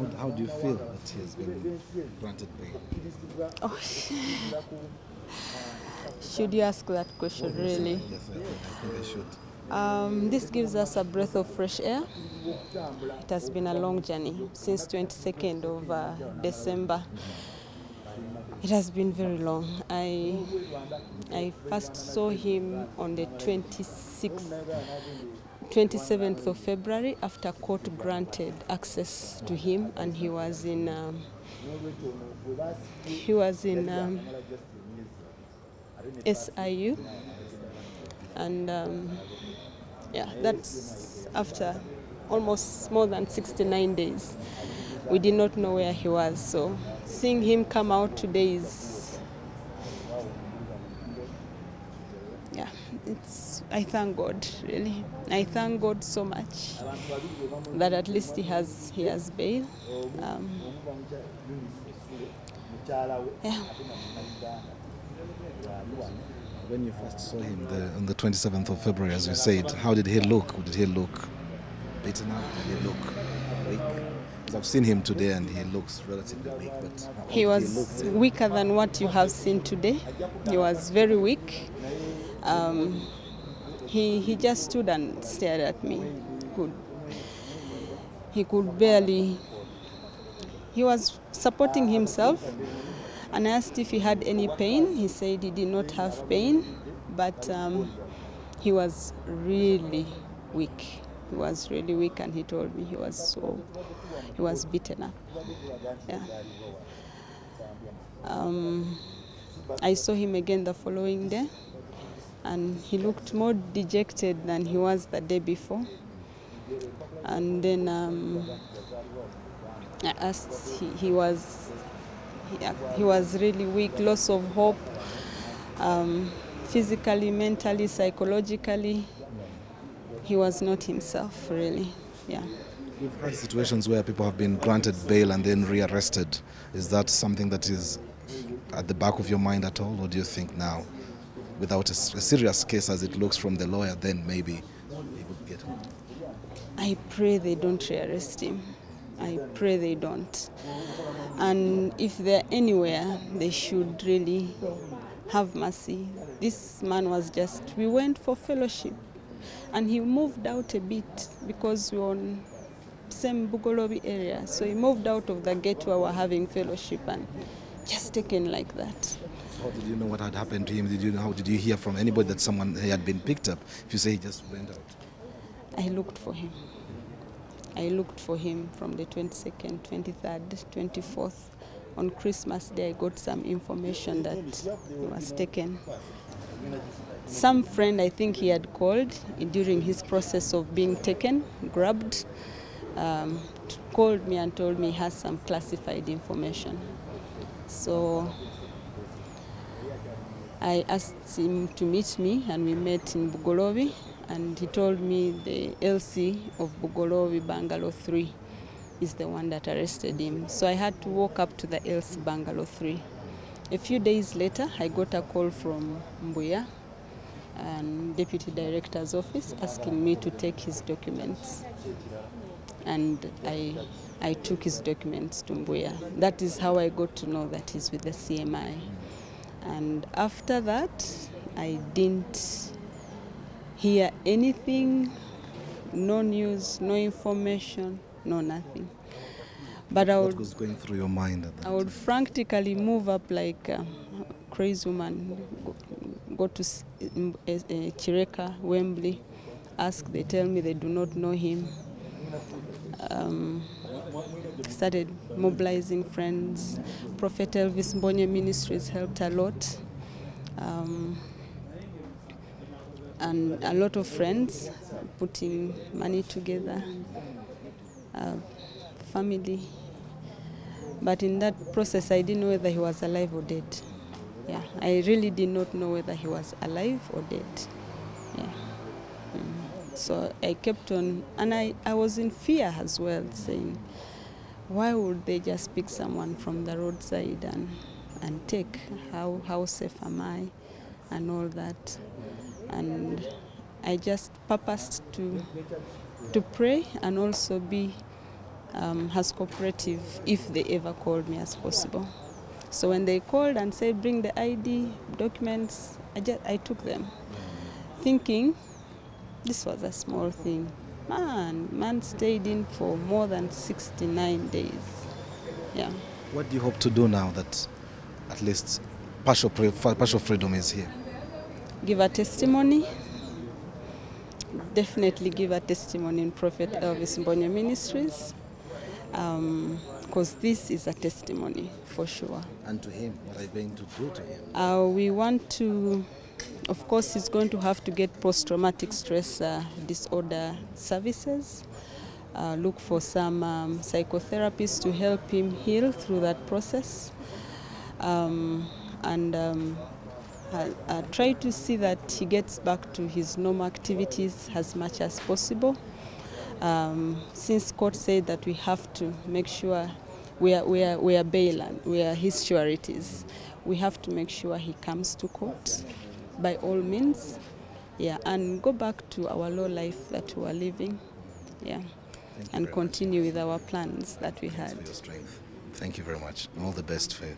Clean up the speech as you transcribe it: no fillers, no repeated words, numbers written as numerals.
How do you feel that he has been granted bail? Oh, should you ask that question, really? Yes, I think I should. This gives us a breath of fresh air. It has been a long journey since 22nd of December. It has been very long. I first saw him on the 27th of February after court granted access to him, and he was in SIU, and yeah, that's after almost more than 69 days. We did not know where he was, so seeing him come out today is, yeah, I thank God, really. I thank God so much that at least he has bail. Yeah. When you first saw him on the 27th of February, as you said, how did he look? Did he look beaten up? Did he look weak? Because I've seen him today and he looks relatively weak. But he was weaker than what you have seen today. He was very weak. He just stood and stared at me. He could barely. He was supporting himself, and I asked if he had any pain. He said he did not have pain, but he was really weak. He was really weak, and he told me he was beaten up. Yeah. I saw him again the following day, and he looked more dejected than he was the day before. And then I asked, he was really weak, loss of hope, physically, mentally, psychologically. He was not himself, really. Yeah. We've had situations where people have been granted bail and then rearrested. Is that something that is at the back of your mind at all, or do you think now, without a serious case as it looks from the lawyer, then maybe he would get out? I pray they don't rearrest him. I pray they don't. And if they're anywhere, they should really have mercy. This man was we went for fellowship, and he moved out a bit because we were on same Bugolobi area. So he moved out of the gate where we were having fellowship and just taken like that. How did you know what had happened to him? How did you hear from anybody that he had been picked up? If you say he just went out. I looked for him. I looked for him from the 22nd, 23rd, 24th. On Christmas Day, I got some information that he was taken. Some friend, I think he had called during his process of being taken, grabbed, called me and told me he has some classified information. So I asked him to meet me, and we met in Bugolobi. And he told me the LC of Bugolobi Bangalore 3 is the one that arrested him. So I had to walk up to the LC Bangalore 3. A few days later, I got a call from Mbuya and Deputy Director's office asking me to take his documents. And I took his documents to Mbuya. That is how I got to know that he's with the CMI. And after that, I didn't hear anything, no news, no information, no nothing. But What was going through your mind at that time? I would frantically move up like a crazy woman, go to Chireka, Wembley, ask, they tell me they do not know him. Started mobilizing friends. Prophet Elvis Mbonye Ministries helped a lot. And a lot of friends putting money together, family. But in that process, I didn't know whether he was alive or dead. Yeah, I really did not know whether he was alive or dead. Yeah. So I kept on, and I was in fear as well, saying, why would they just pick someone from the roadside and take? How safe am I? And all that. And I just purposed to pray and also be as cooperative if they ever called me as possible. So when they called and said bring the ID documents, I took them, thinking this was a small thing. Man stayed in for more than 69 days. Yeah. What do you hope to do now that at least partial freedom is here? Give a testimony. Definitely give a testimony in Prophet Elvis Mbonye Ministries, because this is a testimony for sure. And to him, what are you going to do to him? We want to, of course, he's going to have to get post-traumatic stress disorder services. Look for some psychotherapists to help him heal through that process. Try to see that he gets back to his normal activities as much as possible. Since court said that we have to make sure we are bail and we are his sureties, we have to make sure he comes to court by all means, yeah, and go back to our low life that we are living, yeah, and continue with our plans that we had. Thanks for your strength. Thank you very much. All the best for you.